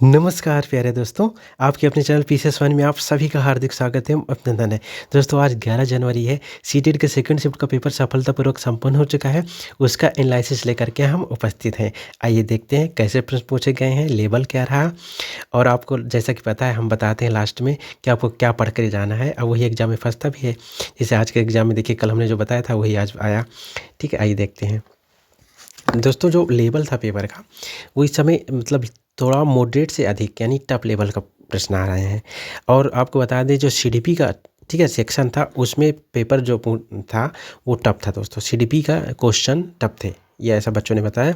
नमस्कार प्यारे दोस्तों, आपके अपने चैनल पीसीएस वन में आप सभी का हार्दिक स्वागत है, अभिनंदन है। दोस्तों आज 11 जनवरी है, सीटेट के सेकंड शिफ्ट का पेपर सफलतापूर्वक संपन्न हो चुका है। उसका एनालिसिस लेकर के हम उपस्थित हैं। आइए देखते हैं कैसे प्रश्न पूछे गए हैं, लेवल क्या रहा और आपको जैसा कि पता है हम बताते हैं लास्ट में कि आपको क्या पढ़ कर जाना है और वही एग्ज़ाम में फँसता भी है। जैसे आज के एग्ज़ाम में देखिए कल हमने जो बताया था वही आज आया। ठीक है, आइए देखते हैं। दोस्तों जो लेवल था पेपर का वो इस समय मतलब थोड़ा मॉडरेट से अधिक यानी टफ लेवल का प्रश्न आ रहे हैं। और आपको बता दें जो सीडीपी का ठीक है सेक्शन था उसमें पेपर जो था वो टफ था दोस्तों। सीडीपी का क्वेश्चन टफ थे, ये ऐसा बच्चों ने बताया।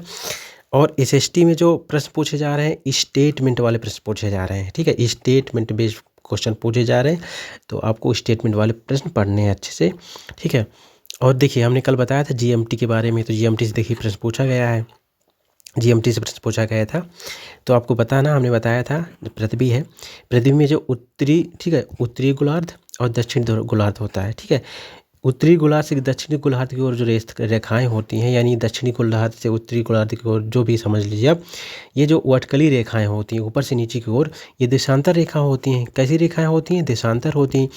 और एसएसटी में जो प्रश्न पूछे जा रहे हैं स्टेटमेंट वाले प्रश्न पूछे जा रहे हैं। ठीक है, स्टेटमेंट बेस्ड क्वेश्चन पूछे जा रहे हैं, तो आपको स्टेटमेंट वाले प्रश्न पढ़ने हैं अच्छे से। ठीक है, और देखिए हमने कल बताया था जीएमटी के बारे में, तो जीएमटी से देखिए प्रश्न पूछा गया है। जीएमटी से प्रश्न पूछा गया था, तो आपको बताना हमने बताया था पृथ्वी है। पृथ्वी में जो उत्तरी ठीक है उत्तरी गोलार्ध और दक्षिण गोलार्ध होता है। ठीक है, उत्तरी गोलार्ध से दक्षिणी गोलार्ध की ओर जो रेखाएं होती हैं यानी दक्षिणी गोलार्ध से उत्तरी गोलार्ध की ओर जो भी समझ लीजिए आप, ये जो वर्टिकली रेखाएं होती हैं ऊपर से नीचे की ओर, ये देशांतर रेखा होती हैं। कैसी रेखाएं होती हैं? देशांतर होती हैं।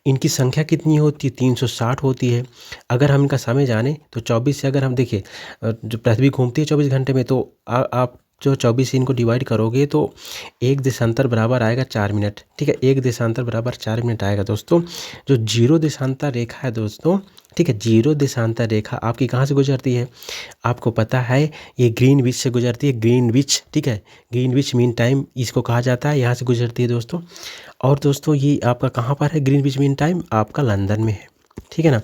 इनकी संख्या कितनी होती है? 360 होती है। अगर हम इनका समय जाने तो 24 से अगर हम देखिए जो पृथ्वी घूमती है 24 घंटे में, तो आप जो 24 से इनको डिवाइड करोगे तो एक देशांतर बराबर आएगा 4 मिनट। ठीक है, एक देशांतर बराबर 4 मिनट आएगा दोस्तों। जो जीरो देशांतर रेखा है दोस्तों, ठीक है, जीरो देशांतर रेखा आपकी कहाँ से गुजरती है? आपको पता है ये ग्रीनविच से गुजरती है। ग्रीनविच, ठीक है, ग्रीनविच मीन टाइम इसको कहा जाता है, यहाँ से गुजरती है दोस्तों। और दोस्तों ये आपका कहाँ पर है ग्रीनविच मीन टाइम? आपका लंदन में है। ठीक है ना।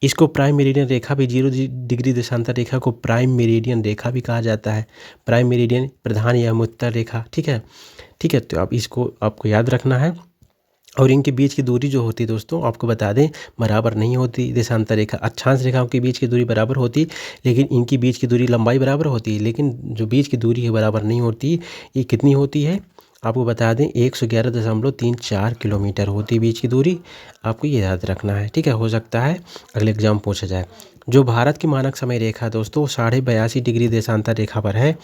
इसको प्राइम मेरिडियन रेखा भी, 0 डिग्री देशांतर रेखा को प्राइम मेरिडियन रेखा भी कहा जाता है। प्राइम मेरिडियन प्रधान या उत्तर रेखा। ठीक है, ठीक है, तो आप इसको आपको याद रखना है। और इनके बीच की दूरी जो होती है दोस्तों आपको बता दें बराबर नहीं होती। देशांतर रेखा अक्षांश रेखाओं के बीच की दूरी बराबर होती, लेकिन इनकी बीच की दूरी लंबाई बराबर होती है, लेकिन जो बीच की दूरी है बराबर नहीं होती। ये कितनी होती है आपको बता दें? 111.34 किलोमीटर होती है बीच की दूरी। आपको ये याद रखना है। ठीक है, हो सकता है अगले एग्जाम पूछा जाए। जो भारत की मानक समय रेखा दोस्तों 82.5 डिग्री देशांतर रेखा पर है।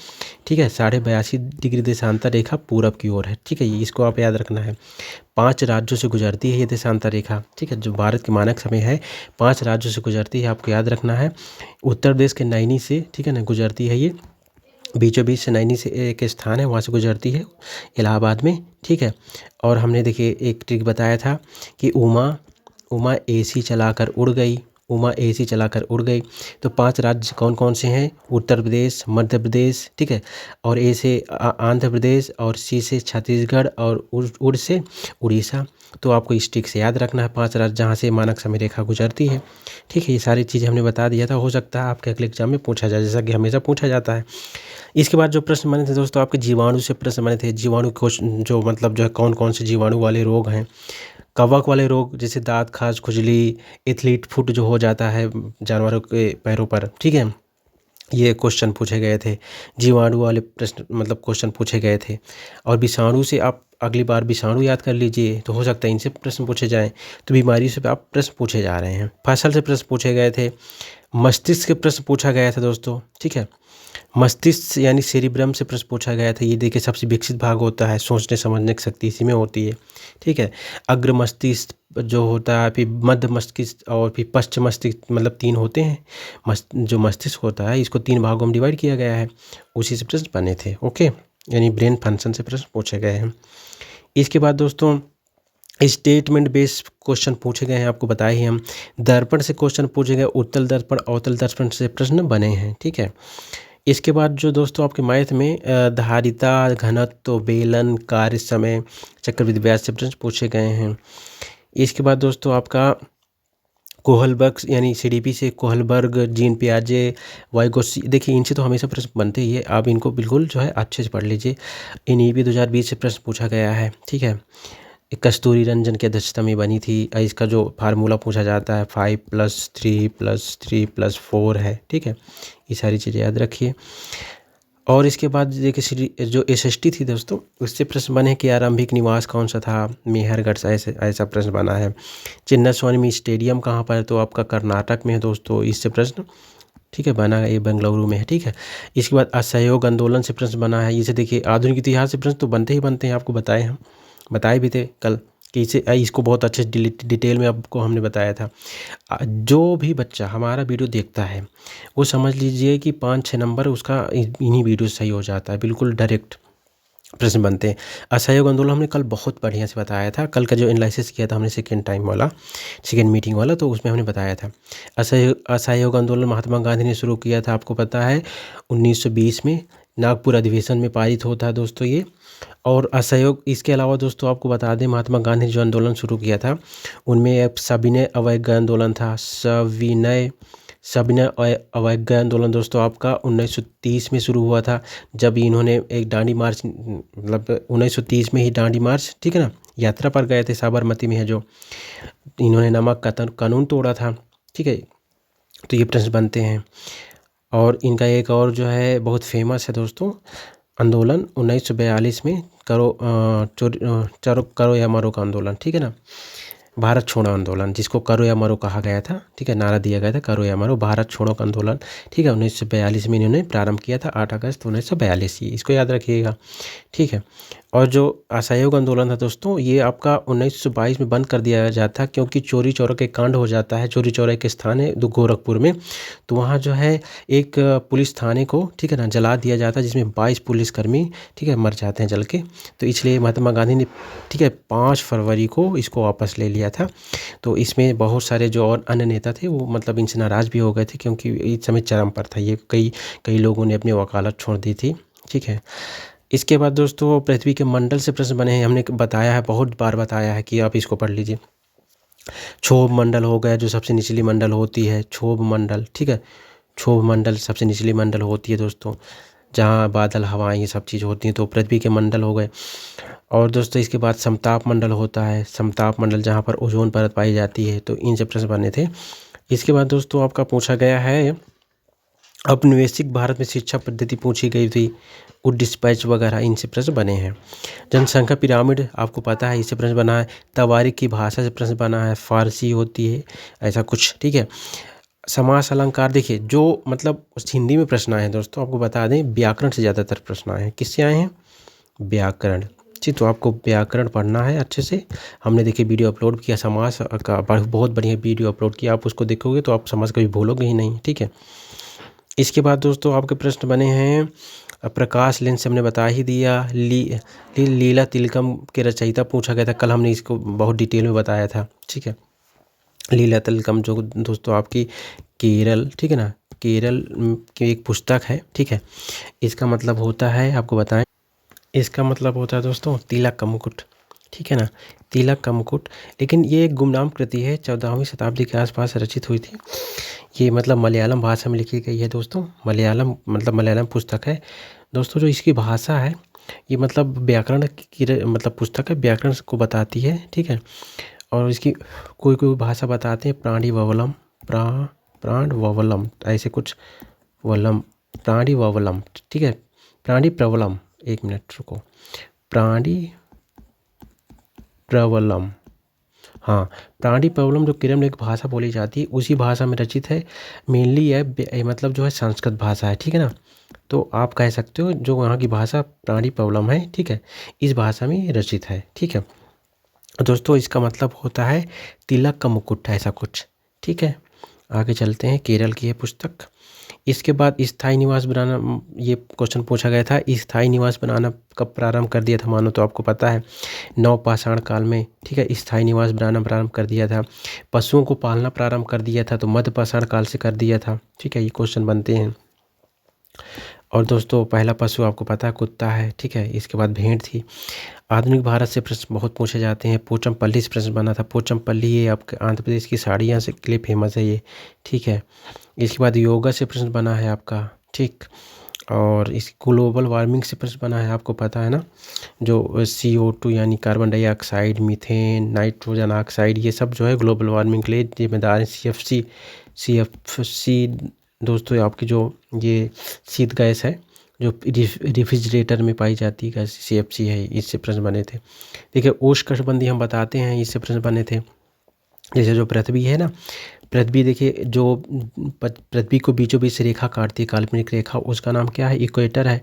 ठीक है, 82.5 डिग्री देशांतर रेखा पूरब की ओर है। ठीक है, ये इसको आप याद रखना है। 5 राज्यों से गुजरती है ये देशांतर रेखा। ठीक है, जो भारत की मानक समय है 5 राज्यों से गुजरती है, आपको याद रखना है। उत्तर प्रदेश के नैनी से, ठीक है ना, गुजरती है ये। बीचों बीच से नैनी से एक स्थान है वहाँ से गुजरती है इलाहाबाद में। ठीक है, और हमने देखिए एक ट्रिक बताया था कि उमा एसी चलाकर उड़ गई। उमा एसी चलाकर उड़ गई। तो 5 राज्य कौन कौन से हैं? उत्तर प्रदेश, मध्य प्रदेश, ठीक है, और ए से आंध्र प्रदेश, और सी से छत्तीसगढ़, और उड़ से उड़ीसा। तो आपको इस ट्रिक से याद रखना है 5 राज्य जहाँ से मानक समय रेखा गुजरती है। ठीक है, ये सारी चीज़ें हमने बता दिया था। हो सकता है आपके अगले एग्जाम में पूछा जाए, जैसा कि हमेशा पूछा जाता है। इसके बाद जो प्रश्न बने थे दोस्तों आपके जीवाणु से प्रश्न बने थे। जीवाणु क्वेश्चन जो मतलब जो है कौन कौन से जीवाणु वाले रोग हैं। कवक वाले रोग जैसे दांत खाज, खुजली, एथलीट फुट जो हो जाता है जानवरों के पैरों पर। ठीक है, ये क्वेश्चन पूछे गए थे। जीवाणु वाले प्रश्न मतलब क्वेश्चन पूछे गए थे। और विषाणु से आप अगली बार विषाणु याद कर लीजिए, तो हो सकता है इनसे प्रश्न पूछे जाएं। तो बीमारी से आप प्रश्न पूछे जा रहे हैं। फसल से प्रश्न पूछे गए थे। मस्तिष्क के प्रश्न पूछा गया था दोस्तों। ठीक है, मस्तिष्क यानी सेरिब्रम से प्रश्न पूछा गया था। ये देखिए सबसे विकसित भाग होता है, सोचने समझने की शक्ति इसी में होती है। ठीक है, अग्र मस्तिष्क जो होता है, फिर मध्य मस्तिष्क और फिर पश्चिम मस्तिष्क, मतलब 3 होते हैं। जो मस्तिष्क होता है इसको 3 भागों में डिवाइड किया गया है, उसी से प्रश्न बने थे। ओके, यानी ब्रेन फंक्शन से प्रश्न पूछे गए हैं। इसके बाद दोस्तों स्टेटमेंट बेस्ड क्वेश्चन पूछे गए हैं, आपको बताए ही हम। दर्पण से क्वेश्चन पूछे गए, उत्तल दर्पण अवतल दर्पण से प्रश्न बने हैं। ठीक है, इसके बाद जो दोस्तों आपके मैथ में धारिता, घनत्व, बेलन, कार्य समय, चक्रवृद्धि ब्याज से प्रश्न पूछे गए हैं। इसके बाद दोस्तों आपका कोहलबर्ग यानी सीडीपी से कोहलबर्ग, जीन पियाजे, वाइगोत्स्की, देखिए इनसे तो हमेशा प्रश्न बनते ही है। आप इनको बिल्कुल जो है अच्छे से पढ़ लीजिए। एनईपी 2020 से प्रश्न पूछा गया है। ठीक है, कस्तूरी रंजन की अध्यक्षता में बनी थी। इसका जो फार्मूला पूछा जाता है 5+3+3+4 है। ठीक है, ये सारी चीज़ें याद रखिए। और इसके बाद देखिए जो एसएसटी थी दोस्तों उससे प्रश्न बने कि आरंभिक निवास कौन सा था। मेहरगढ़ से ऐसा प्रश्न बना है। चिन्नास्वामी स्टेडियम कहाँ पर है? तो आपका कर्नाटक में है दोस्तों, इससे प्रश्न ठीक है, बना है, ये बेंगलुरु में है, ठीक है। इसके बाद असहयोग आंदोलन से प्रश्न बना है। इसे देखिए, आधुनिक इतिहास से प्रश्न तो बनते ही बनते हैं, आपको बताए हम बताए भी थे कल कि इसको बहुत अच्छे डिटेल में आपको हमने बताया था। जो भी बच्चा हमारा वीडियो देखता है वो समझ लीजिए कि 5-6 नंबर उसका इन्हीं वीडियो से सही हो जाता है, बिल्कुल डायरेक्ट प्रश्न बनते हैं। असहयोग आंदोलन हमने कल बहुत बढ़िया से बताया था। कल का जो एनालिसिस किया था हमने सेकेंड मीटिंग वाला, तो उसमें हमने बताया था। असहयोग आंदोलन महात्मा गांधी ने शुरू किया था, आपको पता है 1920 में नागपुर अधिवेशन में पारित होता है दोस्तों ये। और असहयोग, इसके अलावा दोस्तों आपको बता दें, महात्मा गांधी ने जो आंदोलन शुरू किया था उनमें एक सविनय अवज्ञा आंदोलन था। सविनय अवज्ञा आंदोलन दोस्तों आपका 1930 में शुरू हुआ था, जब इन्होंने एक डांडी मार्च, मतलब 1930 में ही डांडी मार्च, ठीक है ना, यात्रा पर गए थे। साबरमती में है जो, इन्होंने नमक का कानून तोड़ा था, ठीक है। तो ये प्रश्न बनते हैं। और इनका एक और जो है बहुत फेमस है दोस्तों आंदोलन 1942 में करो या मरो का आंदोलन, ठीक है ना, भारत छोड़ो आंदोलन, जिसको करो या मरो कहा गया था, ठीक है, नारा दिया गया था करो या मरो, भारत छोड़ो का आंदोलन, ठीक है, 1942 में इन्होंने प्रारंभ किया था, 8 अगस्त 1942, इसको याद रखिएगा, ठीक है। और जो असहयोग आंदोलन था दोस्तों, ये आपका 1922 में बंद कर दिया जाता है, क्योंकि चोरी चौरा के कांड हो जाता है। चोरी चौरा के स्थान है गोरखपुर में, तो वहाँ जो है एक पुलिस थाने को, ठीक है ना, जला दिया जाता है, जिसमें 22 पुलिसकर्मी, ठीक है, मर जाते हैं जल के। तो इसलिए महात्मा गांधी ने, ठीक है, 5 फरवरी को इसको वापस ले लिया था। तो इसमें बहुत सारे जो और अन्य नेता थे वो मतलब इनसे नाराज़ भी हो गए थे, क्योंकि इस समय चरम पर था ये, कई लोगों ने अपनी वकालत छोड़ दी थी, ठीक है। इसके बाद दोस्तों पृथ्वी के मंडल से प्रश्न बने हैं। हमने बताया है, बहुत बार बताया है कि आप इसको पढ़ लीजिए। क्षोभ मंडल हो गया, जो सबसे निचली मंडल होती है, क्षोभ मंडल, ठीक है, क्षोभ मंडल सबसे निचली मंडल होती है दोस्तों, जहाँ बादल हवाएं ये सब चीज़ होती हैं, तो पृथ्वी के मंडल हो गए। और दोस्तों इसके बाद समताप मंडल होता है, समताप मंडल जहाँ पर ओजोन परत पाई जाती है। तो इनसे प्रश्न बने थे। इसके बाद दोस्तों आपका पूछा गया है, औपनिवेशिक भारत में शिक्षा पद्धति पूछी गई थी, डिस्पैच वगैरह, इनसे प्रश्न बने हैं। जनसंख्या पिरामिड आपको पता है, इससे प्रश्न बना है। तवारीख की भाषा से प्रश्न बना है, फारसी होती है ऐसा कुछ, ठीक है। समास अलंकार, देखिए जो मतलब हिंदी में प्रश्न आए हैं दोस्तों, आपको बता दें व्याकरण से ज़्यादातर प्रश्न आए हैं। किससे आए हैं? व्याकरण। जी, तो आपको व्याकरण पढ़ना है अच्छे से। हमने देखिए वीडियो अपलोड किया समास का, बहुत बढ़िया वीडियो अपलोड किया, आप उसको देखोगे तो आप समास कभी भूलोगे ही नहीं, ठीक है। इसके बाद दोस्तों आपके प्रश्न बने हैं, प्रकाश लेंस से हमने बता ही दिया। लीला तिलकम के रचयिता पूछा गया था, कल हमने इसको बहुत डिटेल में बताया था, ठीक है। लीला तिलकम जो दोस्तों आपकी केरल, ठीक है ना, केरल की एक पुस्तक है, ठीक है। इसका मतलब होता है, आपको बताएं, इसका मतलब होता है दोस्तों तिलक का मुकुट, ठीक है ना, तिलक का मुकुट। लेकिन ये एक गुमनाम कृति है, 14वीं शताब्दी के आसपास रचित हुई थी। ये मतलब मलयालम भाषा में लिखी गई है दोस्तों, मलयालम पुस्तक है दोस्तों। जो इसकी भाषा है ये मतलब व्याकरण की मतलब पुस्तक है, व्याकरण को बताती है, ठीक है। और इसकी कोई भाषा बताते हैं, प्राणवलम ऐसे कुछ, वलम, प्राणिवलम, ठीक है, प्राणी प्रवलम, एक मिनट रुको, प्राणी प्रवलम, हाँ, प्राणी प्रवलम जो केरल में एक भाषा बोली जाती है, उसी भाषा में रचित है। मेनली है मतलब जो है संस्कृत भाषा है, ठीक है ना। तो आप कह सकते हो जो वहाँ की भाषा प्राणी प्रवलम है, ठीक है, इस भाषा में रचित है, ठीक है। दोस्तों इसका मतलब होता है तिलक का मुकुट, ऐसा कुछ, ठीक है। आगे चलते हैं, केरल की है पुस्तक। इसके बाद स्थायी निवास बनाना, ये क्वेश्चन पूछा गया था, स्थायी निवास बनाना कब प्रारंभ कर दिया था मानो, तो आपको पता है नवपाषाण काल में, ठीक है, स्थायी निवास बनाना प्रारंभ कर दिया था। पशुओं को पालना प्रारंभ कर दिया था, तो मध्यपाषाण काल से कर दिया था, ठीक है, ये क्वेश्चन बनते हैं। और दोस्तों पहला पशु आपको पता है कुत्ता है, ठीक है। इसके बाद भेड़ थी। आधुनिक भारत से प्रश्न बहुत पूछे जाते हैं। पोचमपल्ली से प्रश्न बना था, पोचमपल्ली ये आपके आंध्र प्रदेश की साड़ियाँ से के लिए फेमस है ये, ठीक है। इसके बाद योगा से प्रश्न बना है आपका, ठीक। और इस ग्लोबल वार्मिंग से प्रश्न बना है, आपको पता है ना, जो CO2 यानी carbon dioxide, methane, nitrogen oxide, ये सब जो है ग्लोबल वार्मिंग के लिए जिम्मेदार है। CFC दोस्तों आपकी जो ये शीत गैस है जो रेफ्रिजरेटर में पाई जाती है गैस, CFC है, इससे प्रश्न बने थे। देखिए उष्णकटिबंधीय हम बताते हैं, इससे प्रश्न बने थे। जैसे जो पृथ्वी है ना, पृथ्वी देखिए जो पृथ्वी को बीचों बीच से रेखा काटती है, काल्पनिक रेखा, उसका नाम क्या है? इक्वेटर है,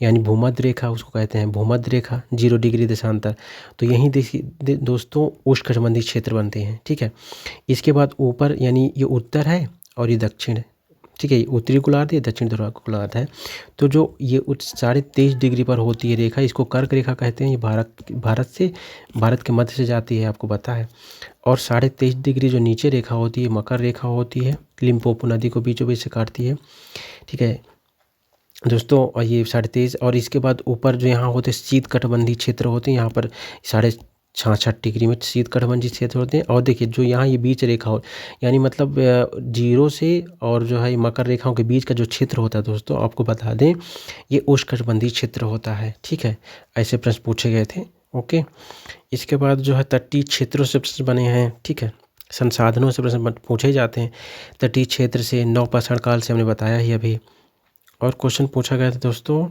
यानी भूमध्य रेखा उसको कहते हैं, भूमध्य रेखा 0 डिग्री देशांतर। तो यहीं देखिए दोस्तों उष्णकटिबंधीय क्षेत्र बनते हैं, ठीक है। इसके बाद ऊपर यानी ये उत्तर है और ये दक्षिण है, ठीक है। ये उत्तरी गोलार्ध, ये दक्षिण ध्रुव गोलार्ध है। तो जो ये 23.5 डिग्री पर होती है रेखा, इसको कर्क रेखा कहते हैं। ये भारत के मध्य से जाती है, आपको पता है। और 23.5 डिग्री जो नीचे रेखा होती है मकर रेखा होती है, लिम्पोपो नदी को बीचों बीच से काटती है, ठीक है दोस्तों। और ये 23.5 और इसके बाद ऊपर जो यहाँ होते शीतकटिबंधीय क्षेत्र होते हैं, यहाँ पर 66 डिग्री में शीतकटिबंधीय क्षेत्र होते हैं। और देखिए जो यहाँ ये बीच रेखा हो यानी मतलब 0 से और जो है मकर रेखाओं के बीच का जो क्षेत्र होता है दोस्तों, आपको बता दें ये उष्णकटिबंधीय क्षेत्र होता है, ठीक है। ऐसे प्रश्न पूछे गए थे, ओके। इसके बाद जो है तटीय क्षेत्रों से प्रश्न बने हैं, ठीक है। संसाधनों से प्रश्न पूछे जाते हैं। तटीय क्षेत्र से नवपाषाण काल से हमने बताया ही अभी। और क्वेश्चन पूछा गया था दोस्तों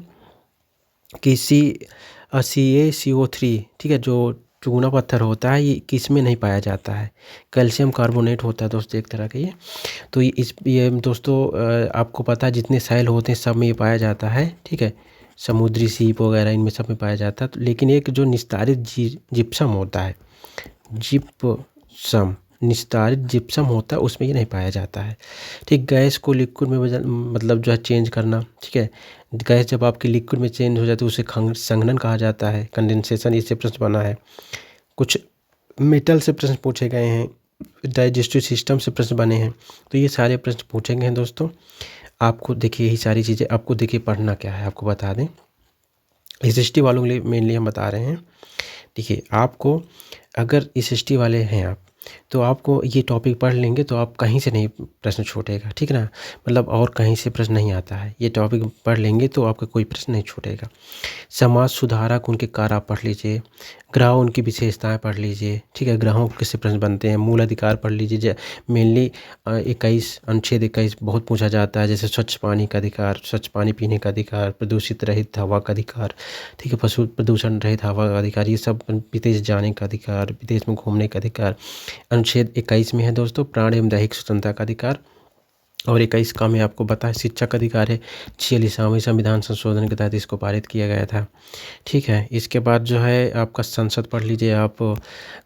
कि CaCO3, ठीक है, जो चूना पत्थर होता है ये किस में नहीं पाया जाता है? कैल्शियम कार्बोनेट होता है दोस्तों एक तरह का ये। तो ये दोस्तों आपको पता है जितने सैल होते हैं सब में ये पाया जाता है, ठीक है। समुद्री सीप वगैरह इनमें सब में पाया जाता है। तो लेकिन एक जो निस्तारित जिप्सम होता है, निस्तारित जिप्सम होता है, उसमें ये नहीं पाया जाता है, ठीक। गैस को लिक्विड में मतलब जो है चेंज करना, ठीक है। गैस जब आपकी लिक्विड में चेंज हो जाती है उसे संघनन कहा जाता है, कंडेंसेशन। इससे प्रश्न बना है। कुछ मेटल से प्रश्न पूछे गए हैं, डाइजेस्टिव सिस्टम से प्रश्न बने हैं। तो ये सारे प्रश्न पूछे गए हैं दोस्तों। आपको देखिए यही सारी चीज़ें आपको देखिए पढ़ना क्या है, आपको बता दें। SST वालों के लिए मेनली हम बता रहे हैं। देखिए आपको अगर SST वाले हैं आप, तो आपको ये टॉपिक पढ़ लेंगे तो आप कहीं से नहीं प्रश्न छूटेगा, ठीक है ना। मतलब और कहीं से प्रश्न नहीं आता है, ये टॉपिक पढ़ लेंगे तो आपका कोई प्रश्न नहीं छूटेगा। समाज सुधारक उनके कार्य आप पढ़ लीजिए, ग्रह उनकी विशेषताएं पढ़ लीजिए, ठीक है। ग्रहों किससे प्रश्न बनते हैं, मूल अधिकार पढ़ लीजिए। मेनली 21 अनुच्छेद 21 बहुत पूछा जाता है, जैसे स्वच्छ पानी का अधिकार, स्वच्छ पानी पीने का अधिकार, प्रदूषित रहित हवा का अधिकार, ठीक है, पशु प्रदूषण रहित हवा का अधिकार, ये सब, विदेश जाने का अधिकार, विदेश में घूमने का अधिकार। अनुच्छेद 21 में है दोस्तों प्राण एवं दैहिक स्वतंत्रता का अधिकार। और 21 का मैं आपको बताया शिक्षा का अधिकार है। 46वां संविधान संशोधन के तहत इसको पारित किया गया था, ठीक है। इसके बाद जो है आपका संसद पढ़ लीजिए आप,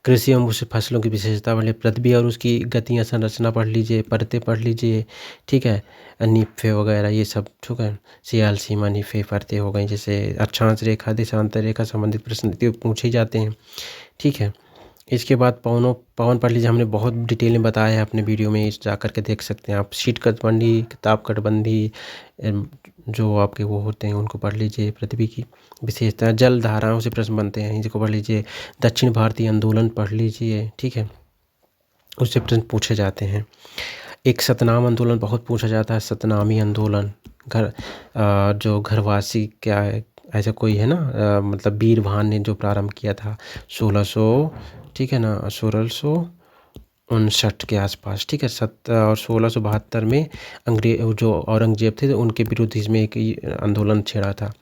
कृषि एवं उस फसलों की विशेषता पढ़ लीजिए, पृथ्वी और उसकी गतियाँ संरचना पढ़ लीजिए, परतें पढ़ लीजिए, ठीक है। निफ़े वगैरह ये सब, ठीक है। सियाल सीमा निफ़े परतें हो गई, जैसे अक्षांश रेखा देशांतर रेखा संबंधित प्रश्न पूछे जाते हैं, ठीक है। इसके बाद पवन पढ़ लीजिए, हमने बहुत डिटेल में बताया है अपने वीडियो में, जा कर के देख सकते हैं आप। शीट कटबंदी, किताब कटबंदी जो आपके वो होते हैं उनको पढ़ लीजिए। पृथ्वी की विशेषता, जल धाराओं से प्रश्न बनते हैं, इनको पढ़ लीजिए। दक्षिण भारतीय आंदोलन पढ़ लीजिए, ठीक है, उससे प्रश्न पूछे जाते हैं। एक सतनाम आंदोलन बहुत पूछा जाता है, सतनामी आंदोलन। जो घरवासी क्या है, ऐसा कोई है ना, मतलब वीरभान ने जो प्रारंभ किया था 1600, ठीक है ना, 1659 के आसपास, ठीक है। और 1672 में अंग्रेज जो औरंगजेब थे उनके विरुद्ध इसमें एक आंदोलन छेड़ा था।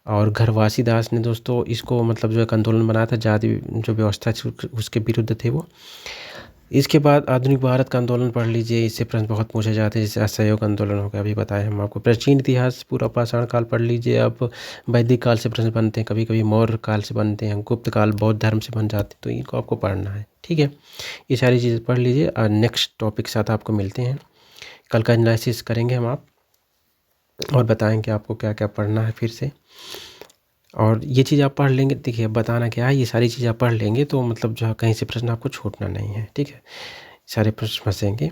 और घरवासी दास ने दोस्तों इसको मतलब जो एक आंदोलन बनाया था, जाति जो व्यवस्था उसके विरुद्ध थे वो। इसके बाद आधुनिक भारत का आंदोलन पढ़ लीजिए, इससे प्रश्न बहुत पूछे जाते हैं, जैसे असहयोग आंदोलन हो गया, अभी बताए हम आपको। प्राचीन इतिहास पूरा पाषाण काल पढ़ लीजिए आप, वैदिक काल से प्रश्न बनते हैं, कभी कभी मौर्य काल से बनते हैं, गुप्त काल बौद्ध धर्म से बन जाते हैं, तो इनको आपको पढ़ना है, ठीक है। ये सारी चीज़ें पढ़ लीजिए और नेक्स्ट टॉपिक के साथ आपको मिलते हैं। कल का एनालिसिस करेंगे हम आप, और बताएंगे आपको क्या क्या पढ़ना है फिर से। और ये चीज़ आप पढ़ लेंगे, देखिए बताना क्या है, ये सारी चीज़ आप पढ़ लेंगे तो मतलब जो है कहीं से प्रश्न आपको छूटना नहीं है, ठीक है। सारे प्रश्न फंसेंगे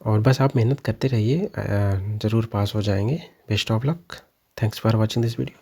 और बस आप मेहनत करते रहिए, ज़रूर पास हो जाएंगे। Best of luck. Thanks for watching this video.